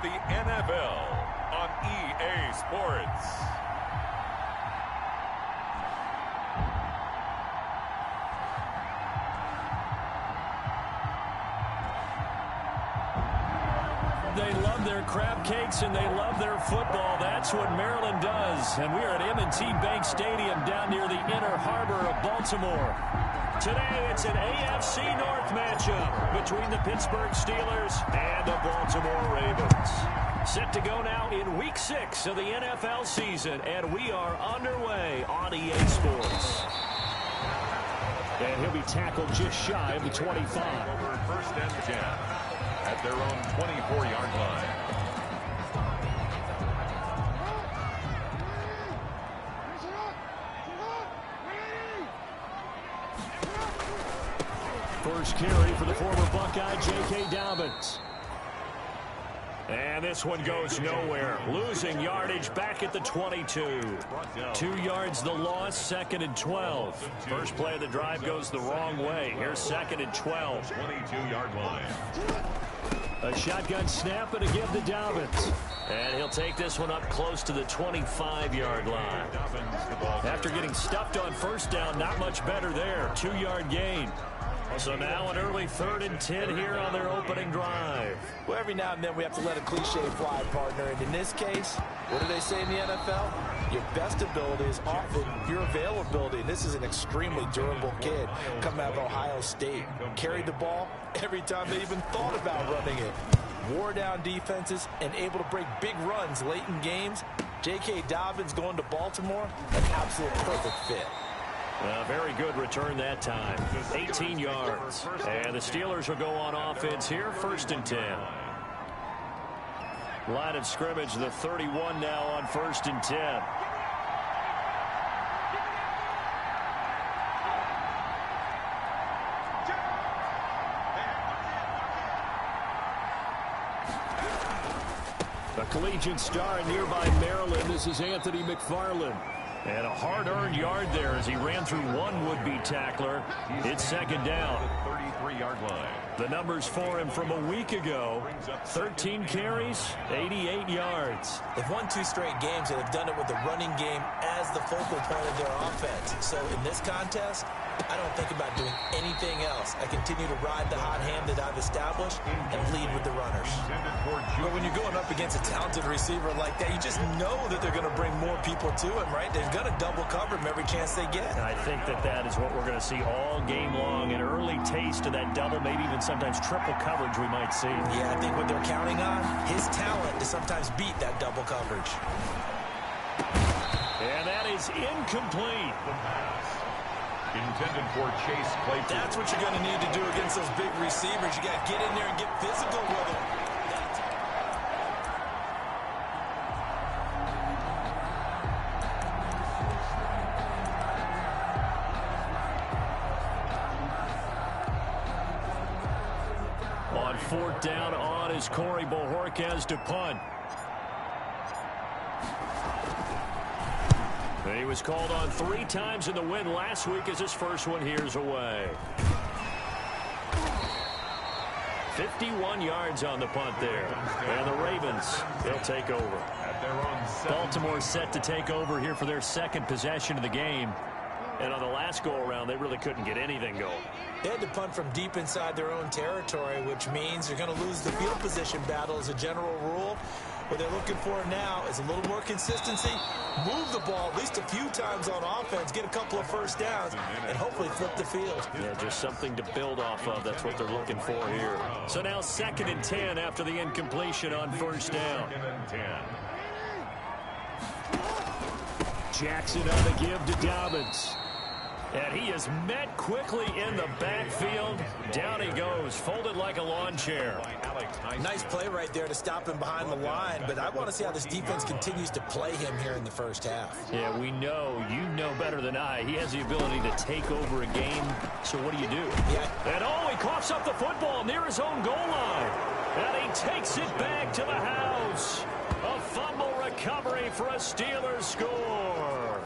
the NFL on EA Sports. They love their crab cakes and they love their football. That's what Maryland does. And we are at M&T Bank Stadium down near the Inner Harbor of Baltimore. Today it's an AFC North matchup between the Pittsburgh Steelers and the Baltimore Ravens. Set to go now in Week 6 of the NFL season, and we are underway on EA Sports. And he'll be tackled just shy of the 25. Over first and 10 at their own 24-yard line. First carry for the former Buckeye, J.K. Dobbins. And this one goes nowhere. Losing yardage back at the 22. 2 yards the loss, 2nd and 12. First play of the drive goes the wrong way. Here's 2nd and 12. 22-yard line. A shotgun snap and a give to Dobbins. And he'll take this one up close to the 25-yard line. After getting stuffed on first down, not much better there. 2-yard gain. So now an early 3rd and 10 here on their opening drive. Well, every now and then we have to let a cliche fly, partner. And in this case, what do they say in the NFL? Your best ability is often your availability. This is an extremely durable kid coming out of Ohio State. Carried the ball every time they even thought about running it. Wore down defenses and able to break big runs late in games. J.K. Dobbins going to Baltimore, an absolute perfect fit. Very good return that time. 18 yards. And the Steelers will go on offense here, 1st and 10. Line of scrimmage, the 31 now on 1st and 10. A collegiate star in nearby Maryland. This is Anthony McFarland. And a hard-earned yard there as he ran through one would-be tackler. It's 2nd down. 33-yard line. The numbers for him from a week ago. 13 carries, 88 yards. They've won 2 straight games, and they've done it with the running game as the focal point of their offense. So in this contest, I don't think about doing anything else. I continue to ride the hot hand that I've established and lead with the runners. But when you're going up against a talented receiver like that, you just know that they're going to bring more people to him, right? They're going to double cover him every chance they get. And I think that is what we're going to see all game long. An early taste of that double, maybe even sometimes triple coverage we might see. Yeah, I think what they're counting on, his talent to sometimes beat that double coverage. And that is incomplete. The pass intended for Chase Claypool. That's what you're going to need to do against those big receivers. You got to get in there and get physical with them. On 4th down on is Corey Bojorquez to punt. He was called on 3 times in the win last week as his first one here's away. 51 yards on the punt there. And the Ravens, they'll take over. Baltimore set to take over here for their 2nd possession of the game. And on the last go-around, they really couldn't get anything going. They had to punt from deep inside their own territory, which means they're going to lose the field position battle as a general rule. What they're looking for now is a little more consistency, move the ball at least a few times on offense, get a couple of first downs, and hopefully flip the field. Yeah, just something to build off of. That's what they're looking for here. So now 2nd and 10 after the incompletion on 1st down. 2nd and 10. Jackson on the give to Dobbins. And he is met quickly in the backfield. Down he goes, folded like a lawn chair. Nice play right there to stop him behind the line, but I want to see how this defense continues to play him here in the first half. Yeah, we know, you know better than I. He has the ability to take over a game, so what do you do? Yeah. And he coughs up the football near his own goal line. And he takes it back to the house. A fumble recovery for a Steelers score.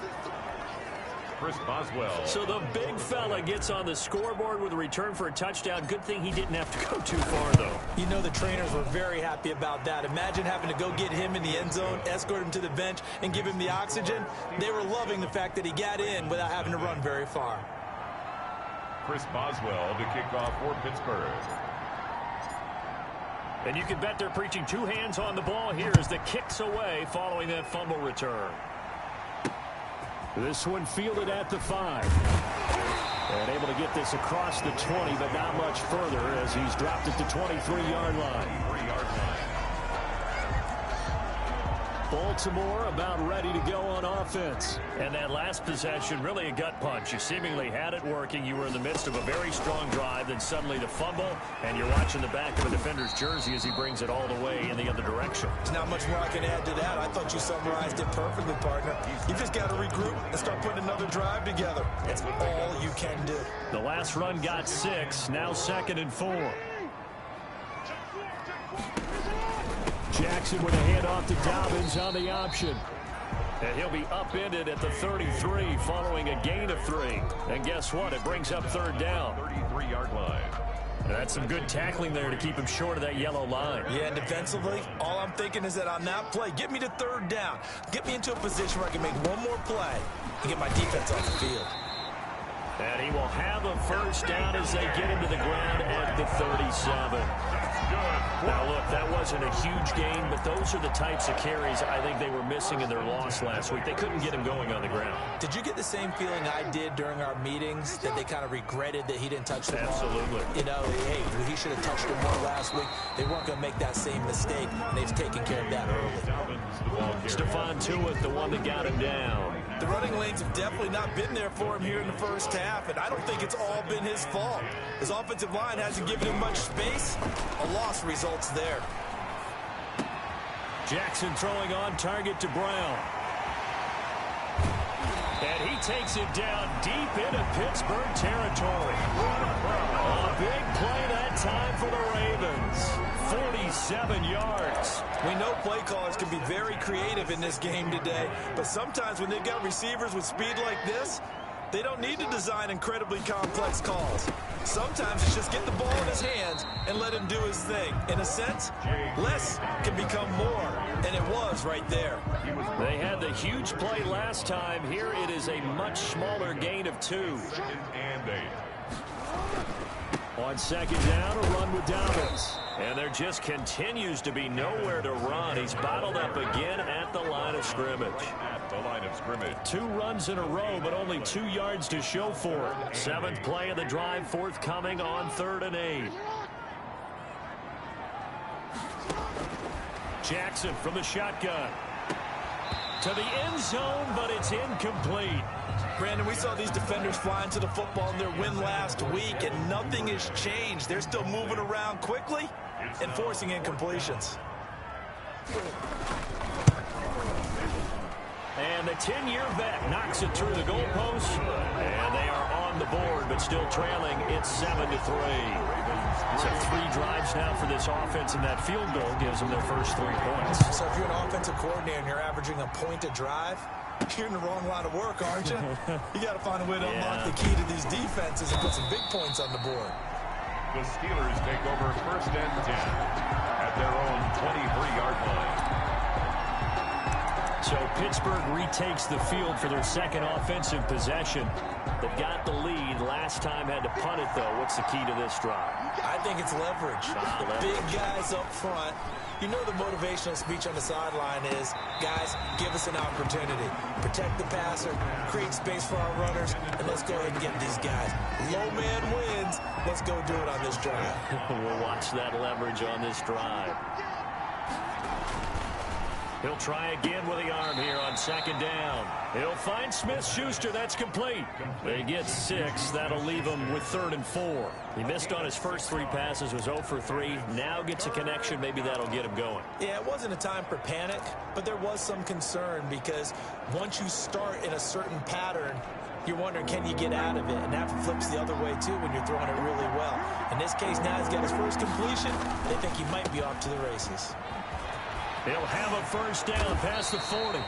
Chris Boswell. So the big fella gets on the scoreboard with a return for a touchdown. Good thing he didn't have to go too far, though. You know the trainers were very happy about that. Imagine having to go get him in the end zone, escort him to the bench, and give him the oxygen. They were loving the fact that he got in without having to run very far. Chris Boswell to kick off for Pittsburgh. And you can bet they're preaching two hands on the ball here as the kick's away following that fumble return. This one fielded at the 5. And able to get this across the 20, but not much further as he's dropped at the 23-yard line. Baltimore about ready to go on offense. And that last possession, really a gut punch. You seemingly had it working. You were in the midst of a very strong drive, then suddenly the fumble, and you're watching the back of a defender's jersey as he brings it all the way in the other direction. There's not much more I can add to that. I thought you summarized it perfectly, partner. You just got to regroup and start putting another drive together. That's all you can do. The last run got 6, now 2nd and 4. Jackson with a handoff to Dobbins on the option. And he'll be upended at the 33 following a gain of 3. And guess what? It brings up 3rd down. 33-yard line. That's some good tackling there to keep him short of that yellow line. Yeah, and defensively, all I'm thinking is that on that play, get me to 3rd down. Get me into a position where I can make one more play and get my defense off the field. And he will have a 1st down as they get him to the ground at the 37. Now, look, that wasn't a huge gain, but those are the types of carries I think they were missing in their loss last week. They couldn't get him going on the ground. Did you get the same feeling I did during our meetings, that they kind of regretted that he didn't touch the ball? Absolutely. You know, hey, he should have touched it more last week. They weren't going to make that same mistake, and they've taken care of that early. Stephon Tuitt, the one that got him down. The running lanes have definitely not been there for him here in the first half, and I don't think it's all been his fault. His offensive line hasn't given him much space. A loss results there. Jackson throwing on target to Brown. And he takes it down deep into Pittsburgh territory. A big play that time for the Ravens. 47 yards. We know play callers can be very creative in this game today, but sometimes when they've got receivers with speed like this, they don't need to design incredibly complex calls. Sometimes it's just get the ball in his hands and let him do his thing. In a sense, less can become more, and it was right there. They had the huge play last time. Here it is a much smaller gain of 2. And 8. On 2nd down, a run with Dobbins. And there just continues to be nowhere to run. He's bottled up again at the line of scrimmage. At the line of scrimmage. 2 runs in a row, but only 2 yards to show for it. 7th play of the drive forthcoming on 3rd and 8. Jackson from the shotgun. To the end zone, but it's incomplete. Brandon, we saw these defenders fly into the football in their win last week, and nothing has changed. They're still moving around quickly and forcing incompletions. And the 10-year vet knocks it through the goalpost, and they are on the board, but still trailing. It's 7-3. So 3 drives now for this offense, and that field goal gives them their first 3 points. So if you're an offensive coordinator and you're averaging a point a drive, you're in the wrong line of work, aren't you? You got to find a way to unlock the key to these defenses and put some big points on the board. The Steelers take over 1st and 10 at their own 23-yard line. So Pittsburgh retakes the field for their 2nd offensive possession. They've got the lead. Last time had to punt it, though. What's the key to this drive? I think it's leverage. The big guys up front. You know the motivational speech on the sideline is, guys, give us an opportunity. Protect the passer, create space for our runners, and let's go ahead and get these guys. Low man wins. Let's go do it on this drive. We'll watch that leverage on this drive. He'll try again with the arm here on 2nd down. He'll find Smith-Schuster. That's complete. They get 6. That'll leave him with 3rd and 4. He missed on his first 3 passes, was 0 for 3. Now gets a connection. Maybe that'll get him going. Yeah, it wasn't a time for panic, but there was some concern because once you start in a certain pattern, you're wondering, can you get out of it? And that flips the other way, too, when you're throwing it really well. In this case, now he's got his first completion. They think he might be off to the races. He'll have a 1st down past the 40.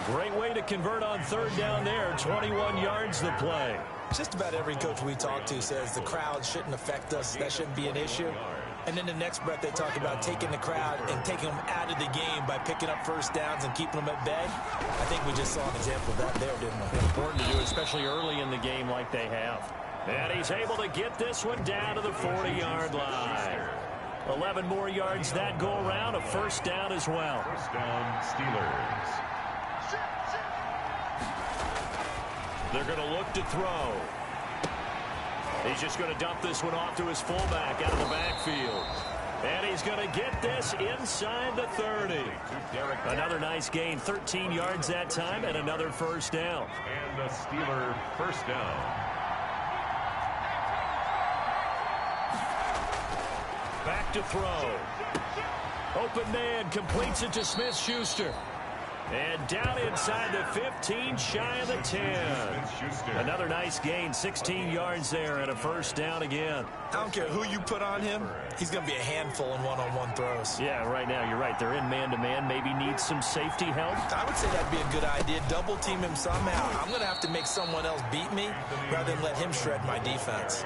Great way to convert on third down there. 21 yards the play. Just about every coach we talk to says the crowd shouldn't affect us. That shouldn't be an issue. And then the next breath they talk about taking the crowd and taking them out of the game by picking up first downs and keeping them at bay. I think we just saw an example of that there, didn't we? Important to do, especially early in the game like they have. And he's able to get this one down to the 40-yard line. 11 more yards that go around, a first down as well. First down, Steelers. They're going to look to throw. He's just going to dump this one off to his fullback out of the backfield. And he's going to get this inside the 30. Another nice gain, 13 yards that time, and another first down. And the Steeler first down. Back to throw. Open man completes it to Smith-Schuster. And down inside the 15, shy of the 10. Another nice gain, 16 yards there, and a first down again. I don't care who you put on him. He's going to be a handful in one-on-one throws. Yeah, right now, you're right. They're in man-to-man. Maybe need some safety help. I would say that'd be a good idea. Double team him somehow. I'm going to have to make someone else beat me rather than let him shred my defense.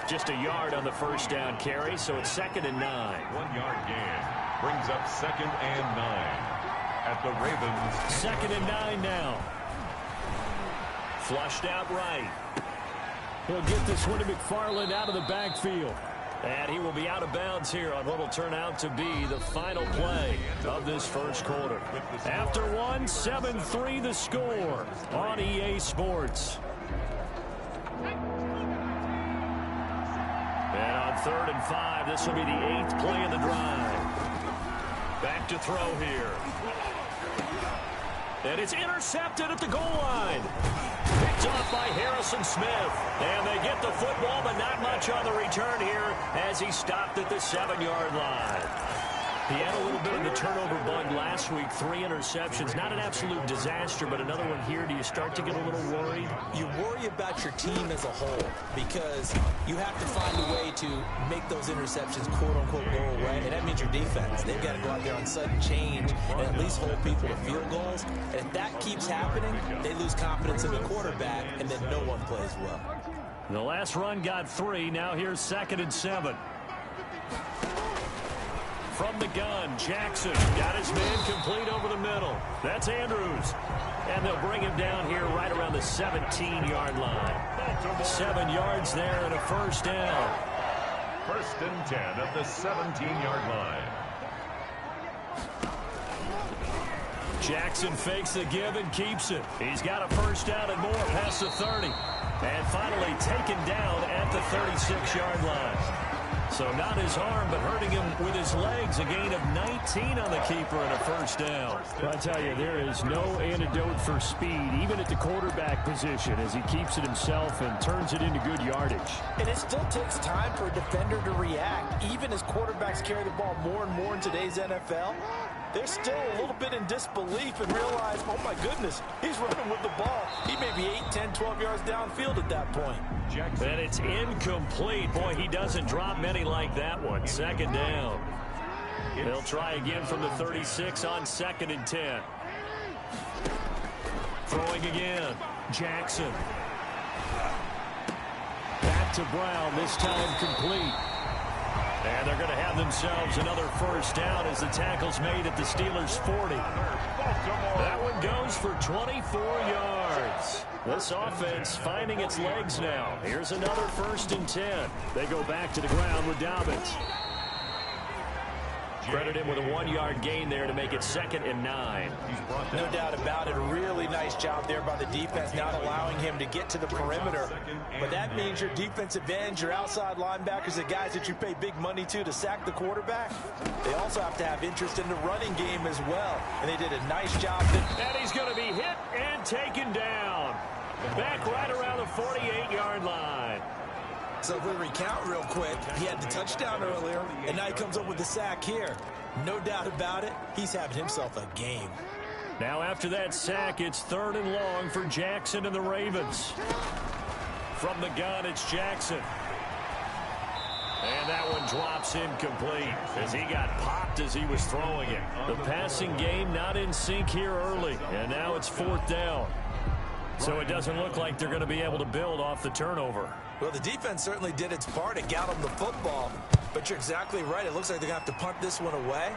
Just a yard on the first down carry, so it's 2nd and 9. 1 yard gain brings up 2nd and 9. At the Ravens. 2nd and 9 now. Flushed out right. He'll get this one to McFarland out of the backfield. And he will be out of bounds here on what will turn out to be the final play of this first quarter. After one, 7-3 the score on EA Sports. And on 3rd and 5, this will be the 8th play of the drive. Back to throw here. And it's intercepted at the goal line. Picked off by Harrison Smith. And they get the football, but not much on the return here as he stopped at the 7-yard line. He had a little bit of the turnover bug last week, 3 interceptions. Not an absolute disaster, but another one here. Do you start to get a little worried? You worry about your team as a whole because you have to find a way to make those interceptions, quote-unquote, go away. And that means your defense. They've got to go out there on sudden change and at least hold people to field goals. And if that keeps happening, they lose confidence in the quarterback, and then no one plays well. The last run got 3. Now here's 2nd and 7. From the gun, Jackson got his man complete over the middle. That's Andrews. And they'll bring him down here right around the 17-yard line. 7 yards there and a first down. 1st and 10 at the 17-yard line. Jackson fakes the give and keeps it. He's got a first down and more past the 30. And finally taken down at the 36-yard line. So not his arm, but hurting him with his legs. A gain of 19 on the keeper and a first down. Well, I tell you, there is no antidote for speed, even at the quarterback position, as he keeps it himself and turns it into good yardage. And it still takes time for a defender to react. Even as quarterbacks carry the ball more and more in today's NFL, they're still a little bit in disbelief and realize, oh my goodness, he's running with the ball. He may be 8, 10, 12 yards downfield at that point. And it's incomplete. Boy, he doesn't drop many like that one. 2nd down. They'll try again from the 36 on 2nd and 10. Throwing again. Jackson. Back to Brown, this time complete. And they're going to have themselves another first down as the tackle's made at the Steelers' 40. That one goes for 24 yards. This offense finding its legs now. Here's another 1st and 10. They go back to the ground with Dobbins. Credit him with a 1-yard gain there to make it 2nd and 9. No doubt about it. A really nice job there by the defense, not allowing him to get to the perimeter. But that means your defensive ends, your outside linebackers, the guys that you pay big money to sack the quarterback, they also have to have interest in the running game as well. And they did a nice job. And he's going to be hit and taken down. Back right around the 48-yard line. So if we recount real quick, he had the touchdown earlier, and now he comes up with the sack here. No doubt about it, he's having himself a game. Now after that sack, it's 3rd and long for Jackson and the Ravens. From the gun, it's Jackson. And that one drops incomplete as he got popped as he was throwing it. The passing game not in sync here early, and now it's 4th down. So it doesn't look like they're going to be able to build off the turnover. Well, the defense certainly did its part. It got them the football. But you're exactly right. It looks like they're going to have to punt this one away.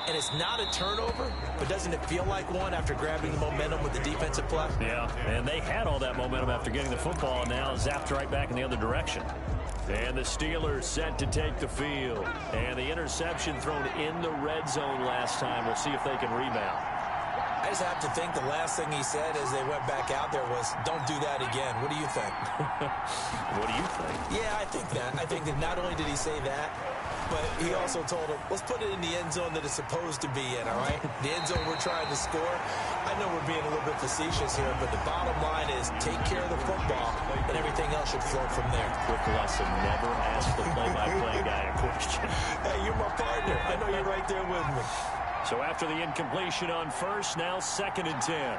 And it's not a turnover, but doesn't it feel like one after grabbing the momentum with the defensive play? Yeah, and they had all that momentum after getting the football, and now zapped right back in the other direction. And the Steelers set to take the field. And the interception thrown in the red zone last time. We'll see if they can rebound. I just have to think the last thing he said as they went back out there was, don't do that again. What do you think? What do you think? Yeah, I think that. I think that not only did he say that, but he also told him, let's put it in the end zone that it's supposed to be in, all right? The end zone we're trying to score. I know we're being a little bit facetious here, but the bottom line is take care of the football, and everything else should flow from there. Quick lesson, never ask the play-by-play guy a question. Hey, you're my partner. I know you're right there with me. So after the incompletion on first, now 2nd and 10.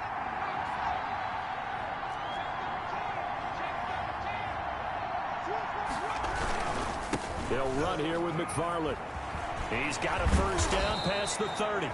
They'll run here with McFarland. He's got a first down past the 30.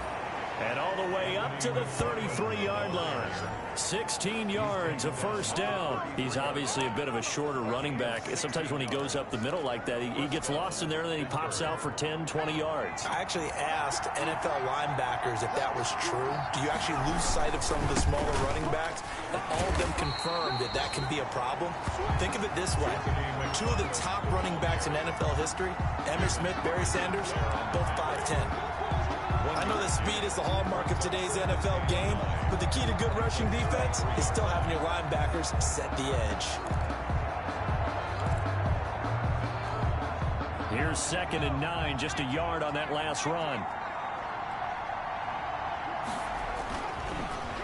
And all the way up to the 33-yard line. 16 yards, a first down. He's obviously a bit of a shorter running back. Sometimes when he goes up the middle like that, he gets lost in there, and then he pops out for 10, 20 yards. I actually asked NFL linebackers if that was true. Do you actually lose sight of some of the smaller running backs? And all of them confirmed that that can be a problem. Think of it this way. 2 of the top running backs in NFL history, Emmitt Smith, Barry Sanders, both 5'10". I know that speed is the hallmark of today's NFL game, but the key to good rushing defense is still having your linebackers set the edge. Here's 2nd and 9, just a yard on that last run.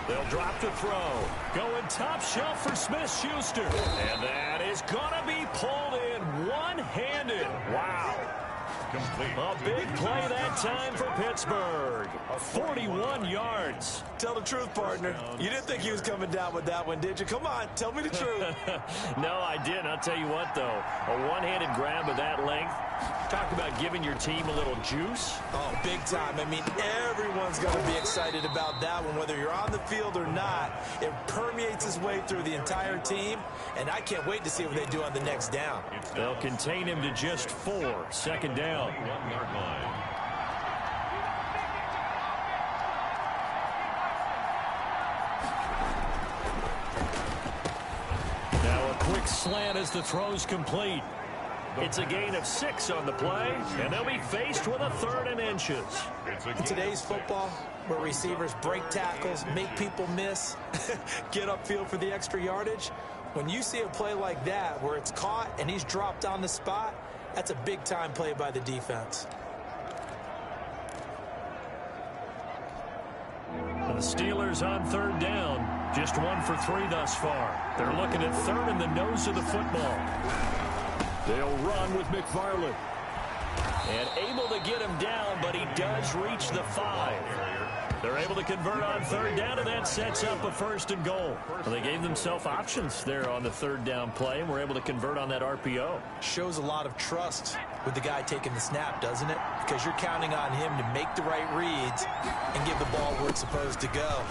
They'll drop to throw. Going top shelf for Smith-Schuster. And that is going to be pulled in one-handed. Wow. Complete. A big play that time for Pittsburgh. 41 yards. Tell the truth, partner. You didn't think he was coming down with that one, did you? Come on, tell me the truth. No, I didn't. I'll tell you what, though. A one-handed grab of that length. Talk about giving your team a little juice. Oh, big time. I mean, everyone's going to be excited about that one, whether you're on the field or not. It permeates its way through the entire team, and I can't wait to see what they do on the next down. They'll contain him to just 4. 2nd down. 1-yard line. Now a quick slant as the throw's complete. It's a gain of 6 on the play, and they'll be faced with a 3rd and inches. In today's football, where receivers break tackles, make people miss, get upfield for the extra yardage, when you see a play like that where it's caught and he's dropped on the spot, that's a big-time play by the defense. The Steelers on 3rd down. Just 1 for 3 thus far. They're looking at 3rd in the nose of the football. They'll run with McFarland. And able to get him down, but he does reach the 5. They're able to convert on 3rd down, and that sets up a 1st and goal. Well, they gave themselves options there on the 3rd down play, and were able to convert on that RPO. Shows a lot of trust with the guy taking the snap, doesn't it? Because you're counting on him to make the right reads and give the ball where it's supposed to go.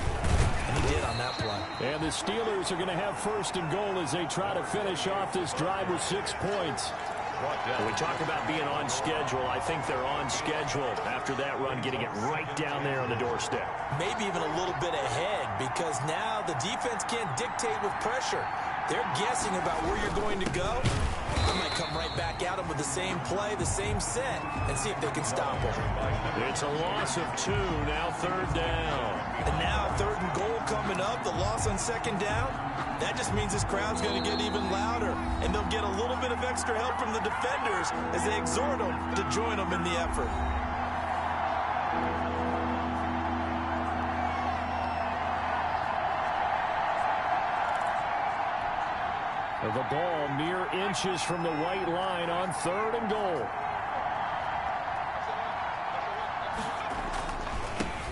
And he did on that play. And the Steelers are going to have 1st and goal as they try to finish off this drive with 6 points. When we talk about being on schedule, I think they're on schedule after that run, getting it right down there on the doorstep. Maybe even a little bit ahead, because now the defense can't dictate with pressure. They're guessing about where you're going to go. They might come right back at them with the same play, the same set, and see if they can stop them. It's a loss of 2, now 3rd down. And now 3rd and goal coming up, the loss on 2nd down. That just means this crowd's going to get even louder, and they'll get a little bit of extra help from the defenders as they exhort them to join them in the effort. The ball mere inches from the white line on 3rd and goal.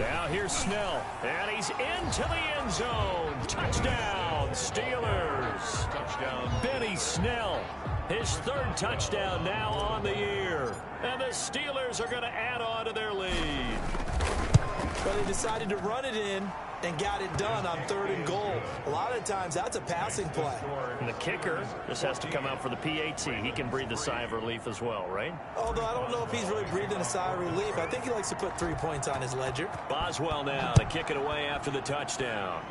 Now here's Snell, and he's into the end zone. Touchdown, Steelers. Touchdown. Benny Snell His third touchdown now on the year. And the Steelers are going to add on to their lead. Well, they decided to run it in and got it done on 3rd and goal. A lot of times, that's a passing play. And the kicker just has to come out for the PAT. He can breathe a sigh of relief as well, right? Although I don't know if he's really breathing a sigh of relief. I think he likes to put 3 points on his ledger. Boswell now to kick it away after the touchdown.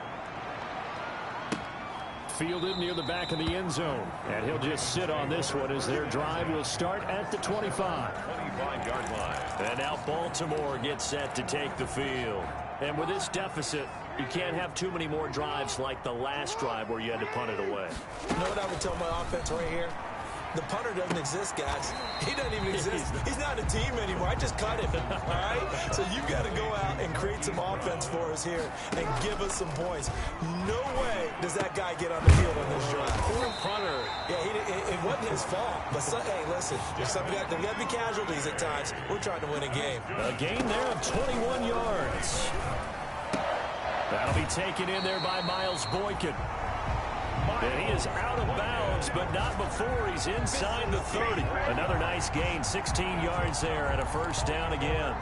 Fielded near the back of the end zone. And he'll just sit on this one as their drive will start at the 25. 25-yard line. And now Baltimore gets set to take the field. And with this deficit, you can't have too many more drives like the last drive where you had to punt it away. You know what I would tell my offense right here? The punter doesn't exist, guys. He doesn't even exist. He's not a team anymore. I just cut him, all right? So you've got to go out and create some offense for us here and give us some points. No way does that guy get on the field on this drive. Poor punter. Yeah, it wasn't his fault. But, hey, listen, there's got to be casualties at times. We're trying to win a game. A gain there of 21 yards. That'll be taken in there by Miles Boykin. And he is out of bounds, but not before he's inside the 30. Another nice gain, 16 yards there, and a first down again.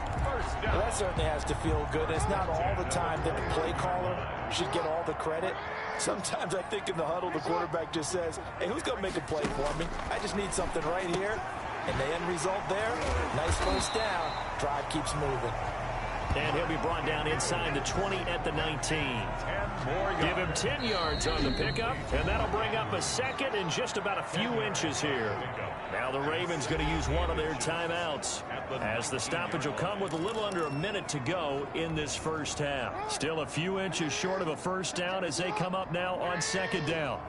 Well, that certainly has to feel good. It's not all the time that the play caller should get all the credit. Sometimes I think in the huddle, the quarterback just says, hey, who's going to make a play for me? I just need something right here. And the end result there, nice first down. Drive keeps moving. And he'll be brought down inside the 20 at the 19. Give him 10 yards on the pickup, and that'll bring up a second and just about a few inches here. Now the Ravens going to use one of their timeouts, as the stoppage will come with a little under a minute to go in this first half. Still a few inches short of a first down as they come up now on second down.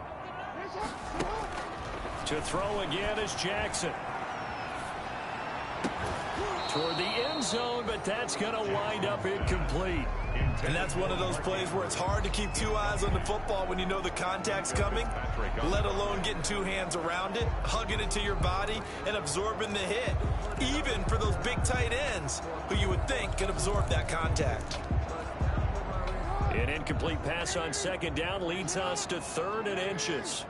To throw again is Jackson. Toward the end zone, but that's going to wind up incomplete. And that's one of those plays where it's hard to keep 2 eyes on the football when you know the contact's coming, let alone getting 2 hands around it, hugging it to your body, and absorbing the hit, even for those big tight ends who you would think can absorb that contact. An incomplete pass on second down leads us to 3rd and inches.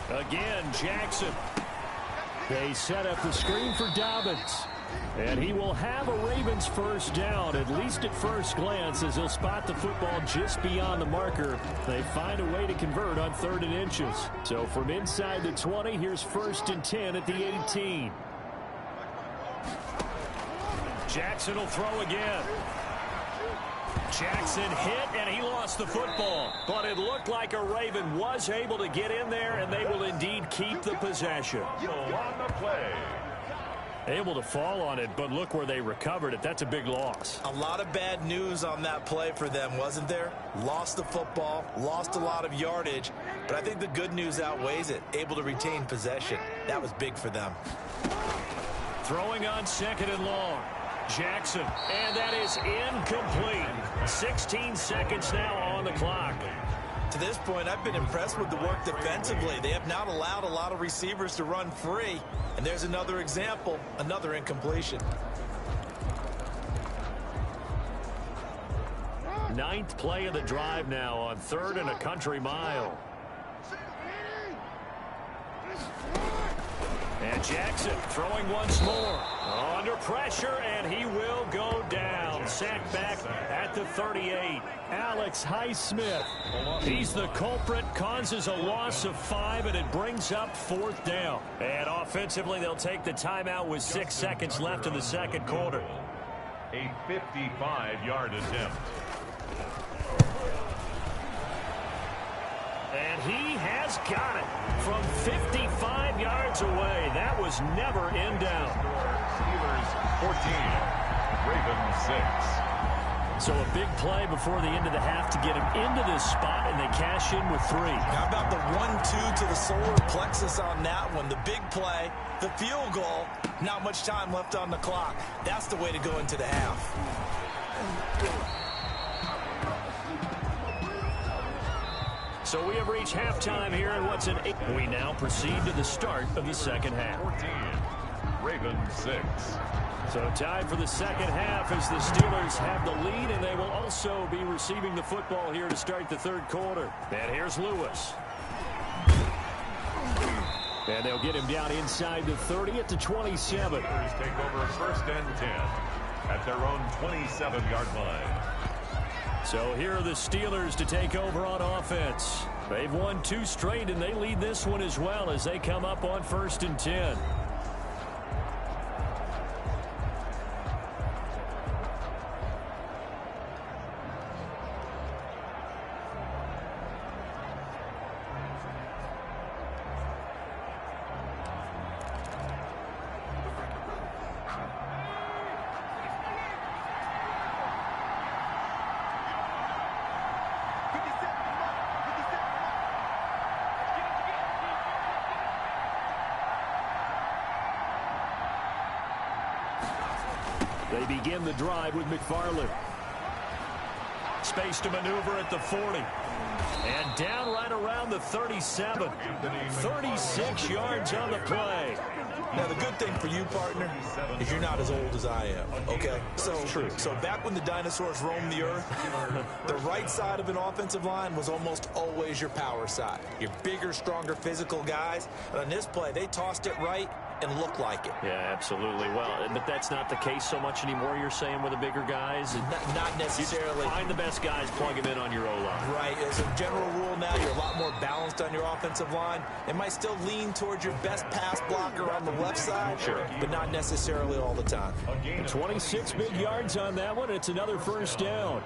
Again, Jackson. They set up the screen for Dobbins. And he will have a Ravens first down, at least at first glance, as he'll spot the football just beyond the marker. They find a way to convert on 3rd and inches. So from inside the 20, here's 1st and 10 at the 18. Jackson will throw again. Jackson hit, and he lost the football. But it looked like a Raven was able to get in there, and they will indeed keep the possession. On the play. Able to fall on it, but look where they recovered it. That's a big loss. A lot of bad news on that play for them, wasn't there? Lost the football, lost a lot of yardage, but I think the good news outweighs it. Able to retain possession. That was big for them. Throwing on 2nd and long. Jackson, and that is incomplete. 16 seconds now on the clock. To this point, I've been impressed with the work defensively. They have not allowed a lot of receivers to run free. And there's another example, another incompletion. 9th play of the drive now on 3rd and a country mile. And Jackson throwing once more. Under pressure, and he will go down. Sacked back at the 38. Alex Highsmith. He's the culprit, causes a loss of 5, and it brings up 4th down. And offensively, they'll take the timeout with 6 seconds left in the second quarter. A 55-yard attempt. And he has got it from 55 yards away. That was never in doubt. Steelers 14, Ravens 6. So a big play before the end of the half to get him into this spot, and they cash in with 3. How about the 1-2 to the solar plexus on that one? The big play, the field goal, not much time left on the clock. That's the way to go into the half. So we have reached halftime here in what's an 8. We now proceed to the start of the second half. 14, Ravens 6. So tied for the second half as the Steelers have the lead, and they will also be receiving the football here to start the third quarter. And here's Lewis. And they'll get him down inside the 30 at the 27. Steelers take over first and 10 at their own 27-yard line. So here are the Steelers to take over on offense. They've won 2 straight, and they lead this one as well as they come up on first and 10. They begin the drive with McFarland. Space to maneuver at the 40. And down right around the 37. 36 yards on the play. Now, the good thing for you, partner, is you're not as old as I am, okay? So back when the dinosaurs roamed the earth, the right side of an offensive line was almost always your power side. Your bigger, stronger, physical guys. And on this play, they tossed it right and looked like it. Yeah, absolutely. Well, but that's not the case so much anymore, you're saying, with the bigger guys? Not necessarily. You find the best guys, plug them in on your O-line. Right. As a general rule now, you're a lot more balanced on your offensive line. It might still lean towards your best pass blocker on the left side, sure, but not necessarily all the time. 26 big yards on that one. It's another first down.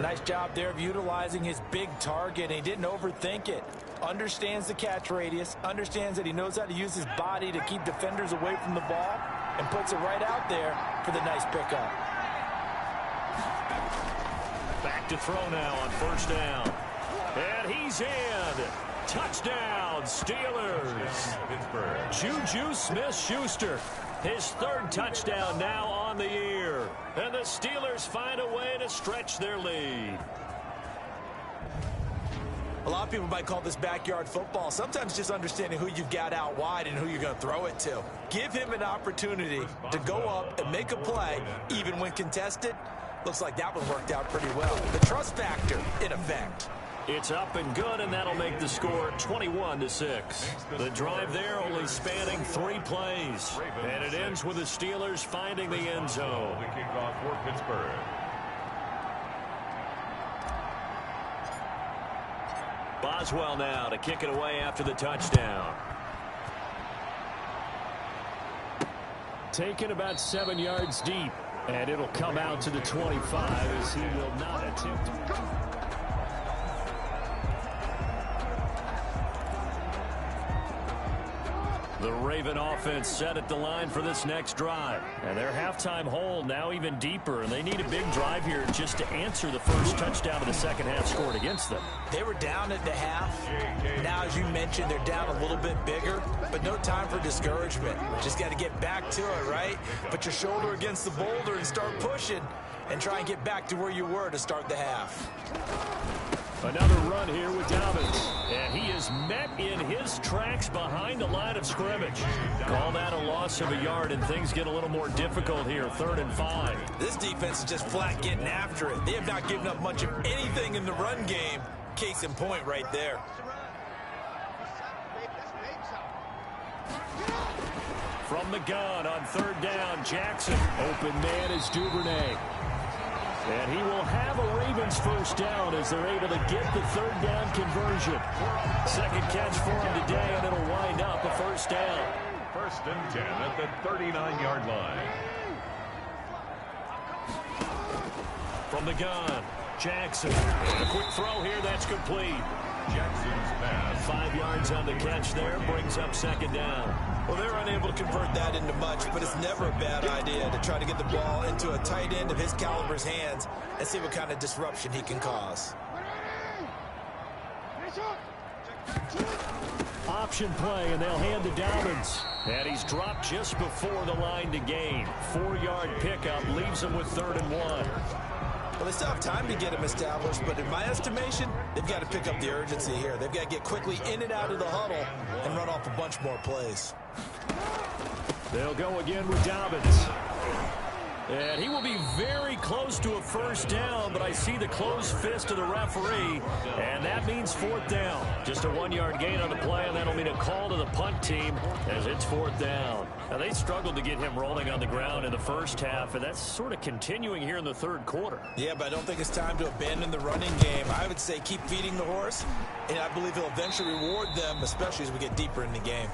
Nice job there of utilizing his big target. He didn't overthink it. Understands the catch radius, understands that he knows how to use his body to keep defenders away from the ball, and puts it right out there for the nice pickup. Back to throw now on first down. And he's in. Touchdown, Steelers. Juju Smith-Schuster, his 3rd touchdown now on the year. And the Steelers find a way to stretch their lead. A lot of people might call this backyard football. Sometimes just understanding who you've got out wide and who you're going to throw it to. Give him an opportunity to go up and make a play, even when contested. Looks like that one worked out pretty well. The trust factor in effect. It's up and good, and that'll make the score 21-6. The drive there only spanning 3 plays. And it ends with the Steelers finding the end zone. The kickoff for Pittsburgh. Boswell now to kick it away after the touchdown. Taken about 7 yards deep, and it'll come out to the 25 as he will not attempt. The Raven offense set at the line for this next drive. And their halftime hole now even deeper, and they need a big drive here just to answer the first touchdown of the second half scored against them. They were down at the half. Now, as you mentioned, they're down a little bit bigger, but no time for discouragement. Just got to get back to it, right? Put your shoulder against the boulder and start pushing and try and get back to where you were to start the half. Another run here with Dobbins. And he is met in his tracks behind the line of scrimmage. Call that a loss of a yard, and things get a little more difficult here. 3rd and 5. This defense is just flat getting after it. They have not given up much of anything in the run game. Case in point right there. From the gun on 3rd down, Jackson. Open man is Duvernay. And he will have a Ravens first down as they're able to get the 3rd down conversion. Second catch for him today, and it'll wind up a first down. First and 10 at the 39-yard line. From the gun, Jackson. A quick throw here, that's complete. Jackson's pass. 5 yards on the catch there, brings up 2nd down. Well, they're unable to convert that into much, but it's never a bad idea to try to get the ball into a tight end of his caliber's hands and see what kind of disruption he can cause. Option play, and they'll hand to Dobbins. And he's dropped just before the line to gain. 4-yard pickup leaves him with 3rd and 1. Well, they still have time to get him established, but in my estimation, they've got to pick up the urgency here. They've got to get quickly in and out of the huddle and run off a bunch more plays. They'll go again with Dobbins. And he will be very close to a first down, but I see the closed fist of the referee, and that means fourth down. Just a 1-yard gain on the play, and that'll mean a call to the punt team as it's fourth down. Now, they struggled to get him rolling on the ground in the first half, and that's sort of continuing here in the third quarter. Yeah, but I don't think it's time to abandon the running game. I would say keep feeding the horse, and I believe he'll eventually reward them, especially as we get deeper in the game.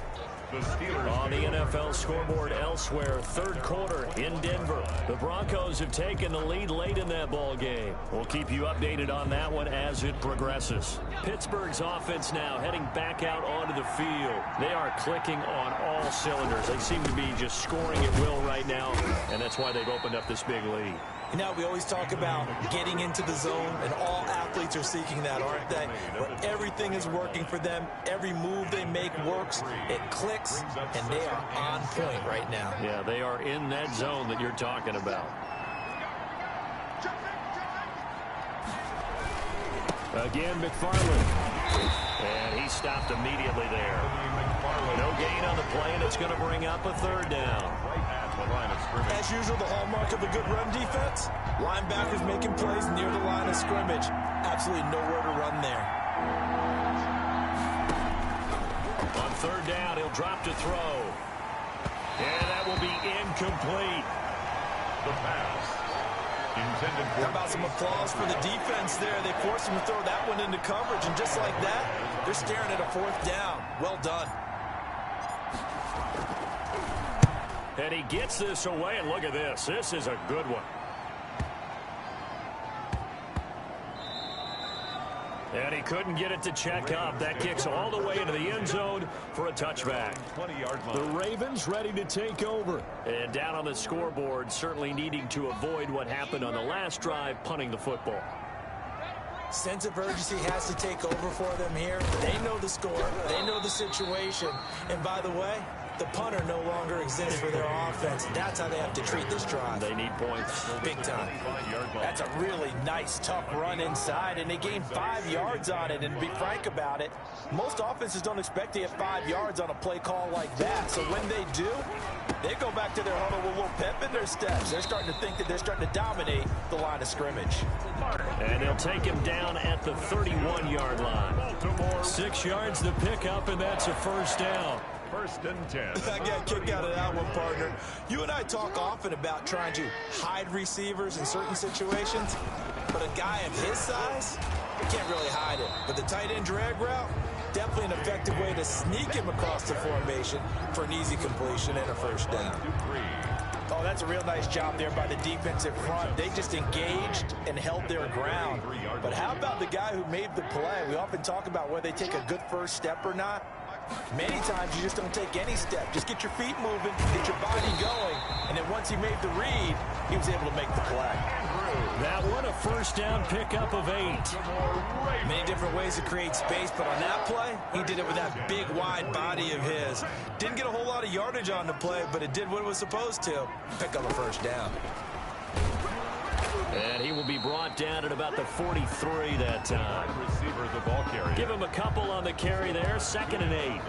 On the NFL scoreboard elsewhere, third quarter in Denver. The Broncos have taken the lead late in that ball game. We'll keep you updated on that one as it progresses. Pittsburgh's offense now heading back out onto the field. They are clicking on all cylinders. They seem to be just scoring at will right now, and that's why they've opened up this big lead. You know, we always talk about getting into the zone, and all athletes are seeking that, aren't they? Where everything is working for them, every move they make works, it clicks, and they are on point right now. Yeah, they are in that zone that you're talking about. Again, McFarland. And he stopped immediately there. No gain on the play, and it's going to bring up a third down. As usual, the hallmark of a good run defense, linebackers making plays near the line of scrimmage. Absolutely nowhere to run there. On third down, he'll drop to throw. And that will be incomplete. The pass. Intended for. How about some applause for the defense there? They forced him to throw that one into coverage, and just like that, they're staring at a fourth down. Well done. And he gets this away, and look at this. This is a good one. And he couldn't get it to check up. That kicks all the way into the end zone for a touchback. 20-yard line. The Ravens ready to take over. And down on the scoreboard, certainly needing to avoid what happened on the last drive, punting the football. Sense of urgency has to take over for them here. They know the score. They know the situation. And by the way, the punter no longer exists for their offense. That's how they have to treat this drive. They need points. Big time. That's a really nice, tough run inside, and they gained 5 yards on it. And to be frank about it, most offenses don't expect to get 5 yards on a play call like that. So when they do, they go back to their huddle with a little pep in their steps. They're starting to think that they're starting to dominate the line of scrimmage. And they'll take him down at the 31-yard line. 6 yards to pick up, and that's a first down. First and 10. I got a kick out of that one, partner. You and I talk often about trying to hide receivers in certain situations, but a guy of his size, you can't really hide it. But the tight end drag route, definitely an effective way to sneak him across the formation for an easy completion and a first down. Oh, that's a real nice job there by the defensive front. They just engaged and held their ground. But how about the guy who made the play? We often talk about whether they take a good first step or not. Many times you just don't take any step. Just get your feet moving, get your body going, and then once he made the read, he was able to make the play. That one, a first down pickup of 8. Many different ways to create space, but on that play, he did it with that big, wide body of his. Didn't get a whole lot of yardage on the play, but it did what it was supposed to. Pick up a first down. And he will be brought down at about the 43 that time. Receiver, the ball carrier. Give him a couple on the carry there. 2nd and 8.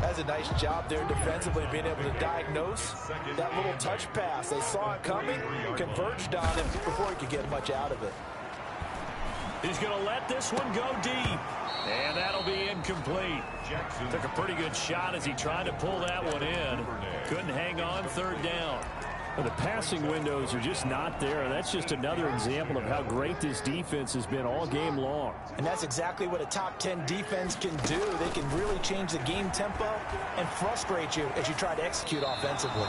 That's a nice job there defensively, being able to diagnose that little touch pass. They saw it coming, converged on him before he could get much out of it. He's going to let this one go deep. And that'll be incomplete. Took a pretty good shot as he tried to pull that one in. Couldn't hang on, 3rd down. Well, the passing windows are just not there, and that's just another example of how great this defense has been all game long. And that's exactly what a top 10 defense can do. They can really change the game tempo and frustrate you as you try to execute offensively.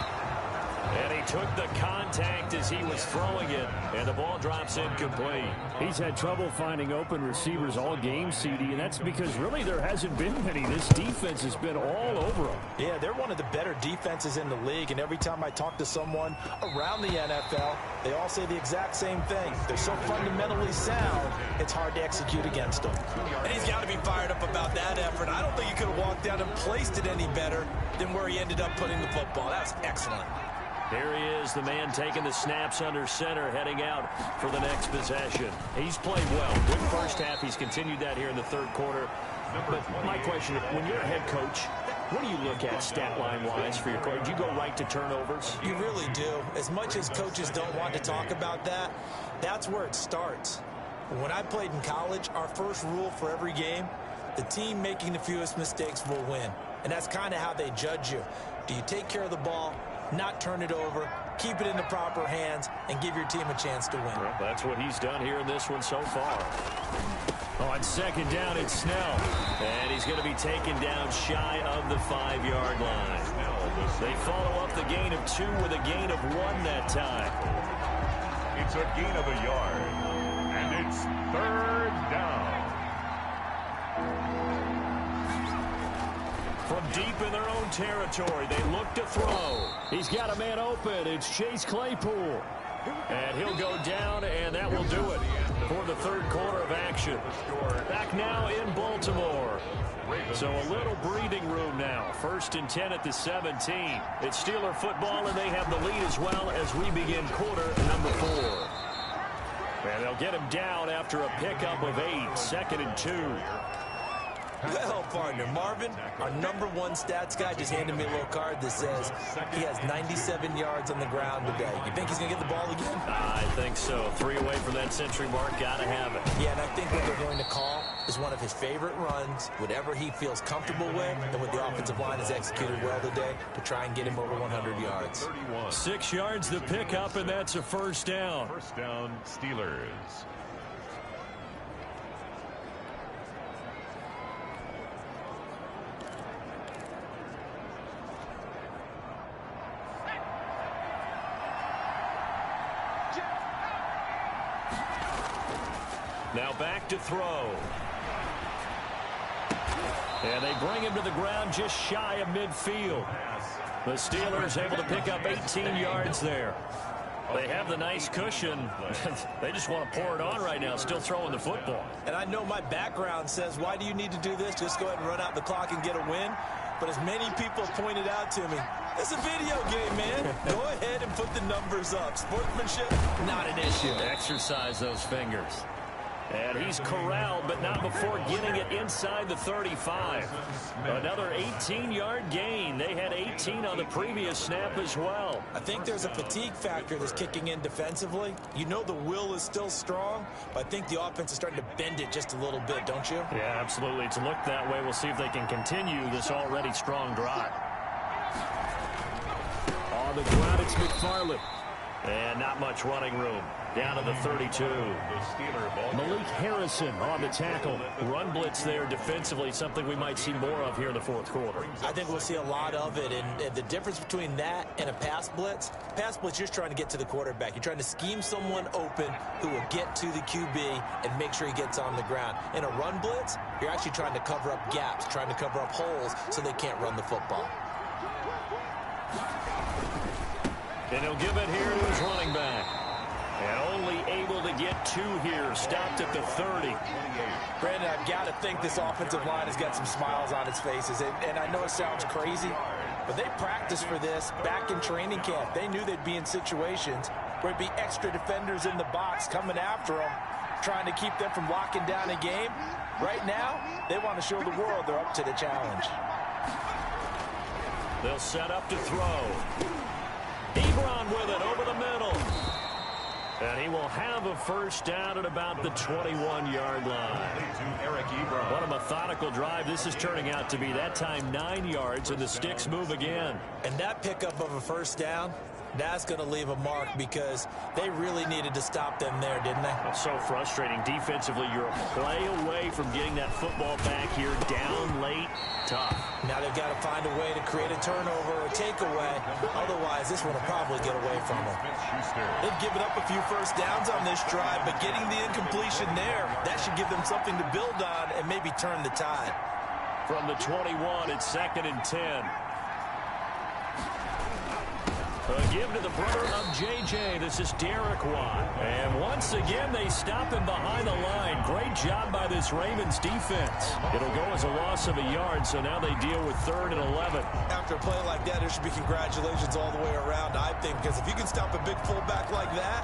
And he took the contact as he was throwing it, and the ball drops incomplete. He's had trouble finding open receivers all game, CD, and that's because really there hasn't been many. This defense has been all over them. Yeah, they're one of the better defenses in the league, and every time I talk to someone around the NFL, they all say the exact same thing. They're so fundamentally sound, it's hard to execute against them. And he's got to be fired up about that effort. I don't think he could have walked down and placed it any better than where he ended up putting the football. That was excellent. Here he is, the man taking the snaps under center, heading out for the next possession. He's played well. Good first half. He's continued that here in the third quarter. But my question, when you're a head coach, What do you look at stat line-wise for your coach? Do you go right to turnovers? You really do. As much as coaches don't want to talk about that, that's where it starts. When I played in college, our first rule for every game, the team making the fewest mistakes will win. And that's kind of how they judge you. Do you take care of the ball, not turn it over, keep it in the proper hands, and give your team a chance to win? Well, that's what he's done here in this one so far. On second down, it's Snell. And he's going to be taken down shy of the 5-yard line. They follow up the gain of 2 with a gain of 1 that time. It's a gain of a yard. And it's 3rd down. From deep in their own territory, they look to throw. He's got a man open. It's Chase Claypool. And he'll go down, and that will do it for the third quarter of action. Back now in Baltimore. So a little breathing room now. 1st and 10 at the 17. It's Steeler football, and they have the lead as well as we begin quarter number 4. And they'll get him down after a pickup of 8. 2nd and 2. Well, partner, Marvin, our #1 stats guy just handed me a little card that says he has 97 yards on the ground today. You think he's going to get the ball again? I think so. 3 away from that century mark. Got to have it. Yeah, and I think what they're going to call is one of his favorite runs, whatever he feels comfortable with, and what the offensive line has executed well today to try and get him over 100 yards. 6 yards the pickup, and that's a 1st down. 1st down, Steelers. Now back to throw. And they bring him to the ground just shy of midfield. The Steelers able to pick up 18 yards there. They have the nice cushion. They just want to pour it on right now, still throwing the football. And I know my background says, why do you need to do this? Just go ahead and run out the clock and get a win. But as many people pointed out to me, it's a video game, man. Go ahead and put the numbers up. Sportsmanship, not an issue. Exercise those fingers. And he's corralled, but not before getting it inside the 35. Another 18-yard gain. They had 18 on the previous snap as well. I think there's a fatigue factor that's kicking in defensively. You know the will is still strong, but I think the offense is starting to bend it just a little bit, don't you? Yeah, absolutely. It's looked that way. We'll see if they can continue this already strong drive. On the ground, it's McFarland. And not much running room. Down to the 32. Malik Harrison on the tackle. Run blitz there defensively, something we might see more of here in the 4th quarter. I think we'll see a lot of it. And the difference between that and a pass blitz, you're just trying to get to the quarterback. You're trying to scheme someone open who will get to the QB and make sure he gets on the ground. In a run blitz, you're actually trying to cover up gaps, trying to cover up holes so they can't run the football. And he'll give it here to his running back. And only able to get 2 here. Stopped at the 30. Brandon, I've got to think this offensive line has got some smiles on its faces. And I know it sounds crazy, but they practiced for this back in training camp. They knew they'd be in situations where it'd be extra defenders in the box coming after them, trying to keep them from locking down a game. Right now, they want to show the world they're up to the challenge. They'll set up to throw. Ebron with it over the middle. And he will have a 1st down at about the 21-yard line. What a methodical drive this is turning out to be. That time 9 yards, and the sticks move again. And that pickup of a 1st down, that's going to leave a mark because they really needed to stop them there, didn't they? It's so frustrating. Defensively, you're a play away from getting that football back here. Down late, tough. Now they've got to find a way to create a turnover or takeaway. Otherwise, this one will probably get away from them. They've given up a few 1st downs on this drive, but getting the incompletion there, that should give them something to build on and maybe turn the tide. From the 21, it's 2nd and 10. A give to the brother of J.J. This is Derek Watt. And once again, they stop him behind the line. Great job by this Ravens defense. It'll go as a loss of a yard, so now they deal with 3rd and 11. After a play like that, there should be congratulations all the way around, I think, because if you can stop a big fullback like that,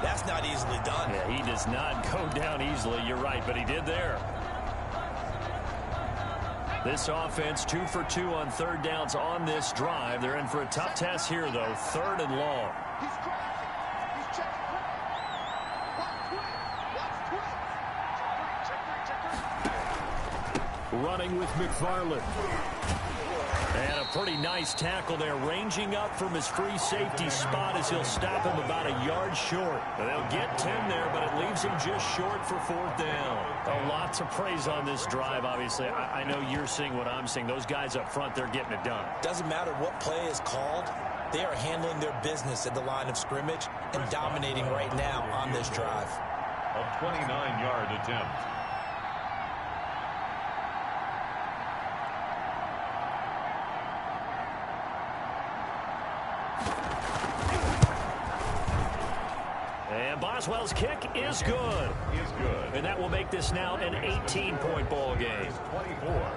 that's not easily done. Yeah, he does not go down easily. You're right, but he did there. This offense 2 for 2 on third downs on this drive. They're in for a tough test here, though. 3rd and long. Running with McFarland. And a pretty nice tackle there, ranging up from his free safety spot as he'll stop him about a yard short. They'll get 10 there, but it leaves him just short for 4th down. A lot to praise on this drive, obviously. I know you're seeing what I'm seeing. Those guys up front, they're getting it done. Doesn't matter what play is called. They are handling their business at the line of scrimmage and dominating right now on this drive. A 29-yard attempt. And Boswell's kick is good. And that will make this now an 18-point ball game. 24.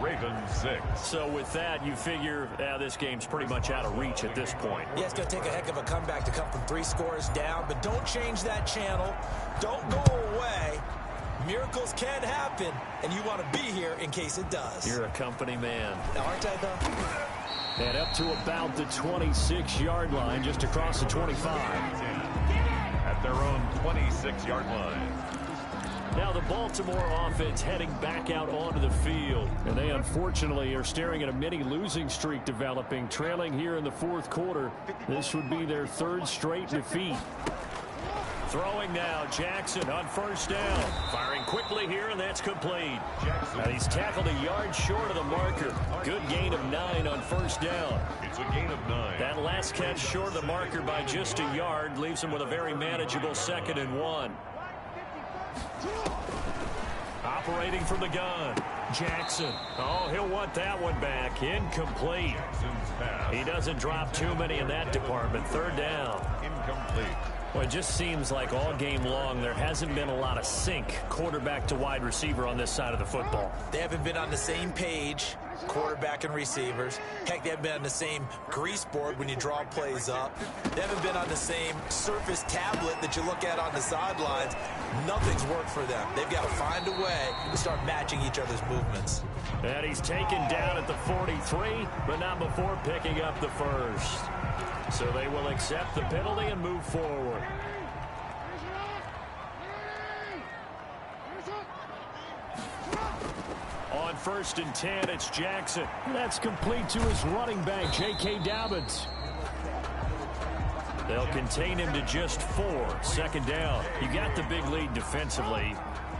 Ravens 6. So with that, you figure this game's pretty much out of reach at this point. Yeah, it's going to take a heck of a comeback to come from 3 scores down, but don't change that channel. Don't go away. Miracles can happen, and you want to be here in case it does. You're a company man. Now, aren't I, though? And up to about the 26-yard line, just across the 25. At their own 26-yard line. Now the Baltimore offense heading back out onto the field. And they unfortunately are staring at a mini losing streak developing, trailing here in the 4th quarter. This would be their 3rd straight defeat. Throwing now, Jackson on 1st down. Firing quickly here, and that's complete. Now he's tackled a yard short of the marker. Good gain of 9 on 1st down. It's a gain of 9. That last catch short of the marker by just a yard leaves him with a very manageable 2nd and 1. Operating from the gun, Jackson. Oh, he'll want that one back. Incomplete. He doesn't drop too many in that department. 3rd down. Incomplete. Well, it just seems like all game long there hasn't been a lot of sync quarterback to wide receiver on this side of the football. They haven't been on the same page, quarterback and receivers. Heck, they haven't been on the same grease board when you draw plays up. They haven't been on the same surface tablet that you look at on the sidelines. Nothing's worked for them. They've got to find a way to start matching each other's movements. And he's taken down at the 43, but not before picking up the 1st. So they will accept the penalty and move forward. On 1st and 10, it's Jackson. That's complete to his running back, J.K. Dobbins. They'll contain him to just 4. 2nd down. You got the big lead defensively.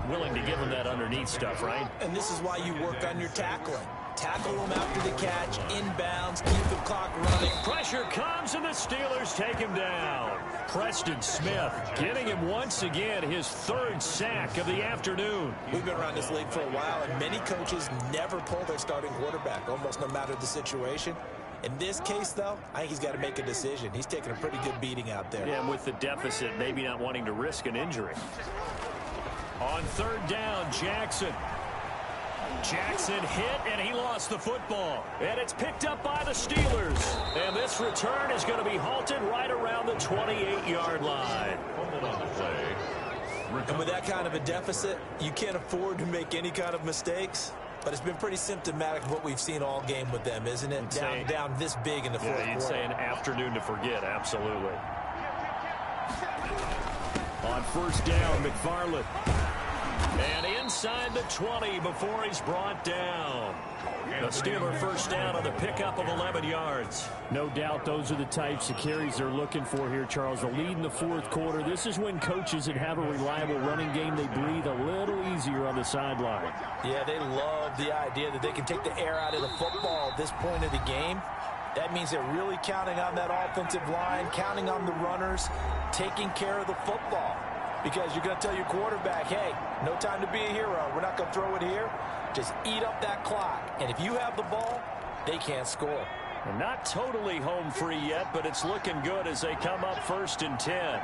Willing to give him that underneath stuff, right? And this is why you work on your tackling. Tackle them after the catch, inbounds, keep the clock running. Pressure comes, and the Steelers take him down. Preston Smith getting him once again his 3rd sack of the afternoon. We've been around this league for a while, and many coaches never pull their starting quarterback, almost no matter the situation. In this case, though, I think he's got to make a decision. He's taking a pretty good beating out there. Yeah, and with the deficit, maybe not wanting to risk an injury. On 3rd down, Jackson. Jackson hit, and he lost the football. And it's picked up by the Steelers. And this return is going to be halted right around the 28-yard line. And with that kind of a deficit, you can't afford to make any kind of mistakes. But it's been pretty symptomatic of what we've seen all game with them, isn't it? Down this big in the 4th quarter. Yeah, you'd say an afternoon to forget, absolutely. On 1st down, McFarland. And inside the 20 before he's brought down. The Steeler 1st down on the pickup of 11 yards. No doubt those are the types of carries they're looking for here, Charles. The lead in the 4th quarter. This is when coaches that have a reliable running game, they breathe a little easier on the sideline. Yeah, they love the idea that they can take the air out of the football at this point of the game. That means they're really counting on that offensive line, counting on the runners, taking care of the football. Because you're going to tell your quarterback, hey, no time to be a hero. We're not going to throw it here. Just eat up that clock. And if you have the ball, they can't score. And not totally home free yet, but it's looking good as they come up 1st and 10.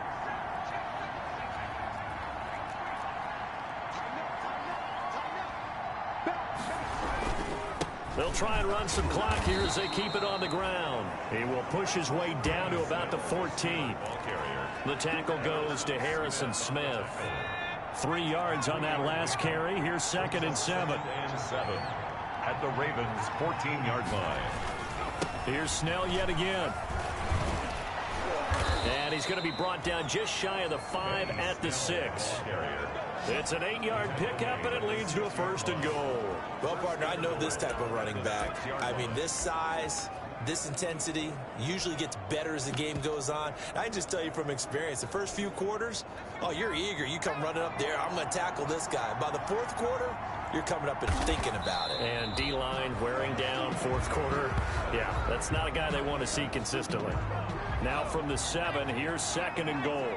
They'll try and run some clock here as they keep it on the ground. He will push his way down to about the 14. The tackle goes to Harrison Smith. 3 yards on that last carry. Here's 2nd and 7. at the Ravens' 14-yard line. Here's Snell yet again. And he's going to be brought down just shy of the 5 at the 6. It's an 8-yard pickup, and it leads to a 1st and goal. Well, partner, I know this type of running back. I mean, this size, this intensity usually gets better as the game goes on. I can just tell you from experience, the first few quarters, oh, you're eager. You come running up there, I'm going to tackle this guy. By the 4th quarter, you're coming up and thinking about it. And D-line wearing down 4th quarter. Yeah, that's not a guy they want to see consistently. Now from the 7, here's 2nd and goal.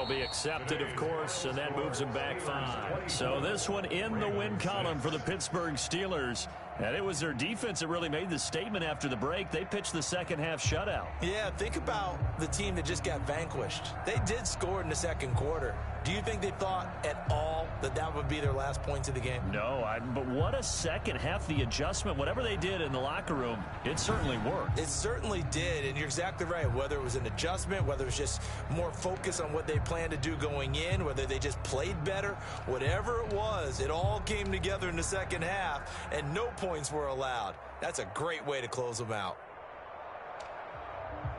Be accepted, of course, and that moves him back 5. So this one in the win column for the Pittsburgh Steelers. And it was their defense that really made the statement after the break. They pitched the second half shutout. Yeah, think about the team that just got vanquished. They did score in the 2nd quarter. Do you think they thought at all that that would be their last points of the game? No, but what a second half. The adjustment, whatever they did in the locker room, it certainly worked. It certainly did, and you're exactly right. Whether it was an adjustment, whether it was just more focus on what they planned to do going in, whether they just played better, whatever it was, it all came together in the second half, and no points were allowed. That's a great way to close them out.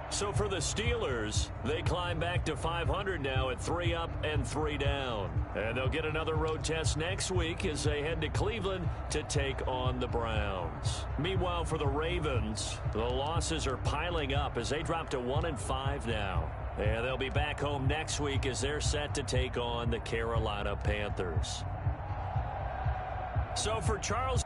So for the Steelers, they climb back to 500 now at 3 up and 3 down. And they'll get another road test next week as they head to Cleveland to take on the Browns. Meanwhile, for the Ravens, the losses are piling up as they drop to 1-5 now. And they'll be back home next week as they're set to take on the Carolina Panthers. So for Charles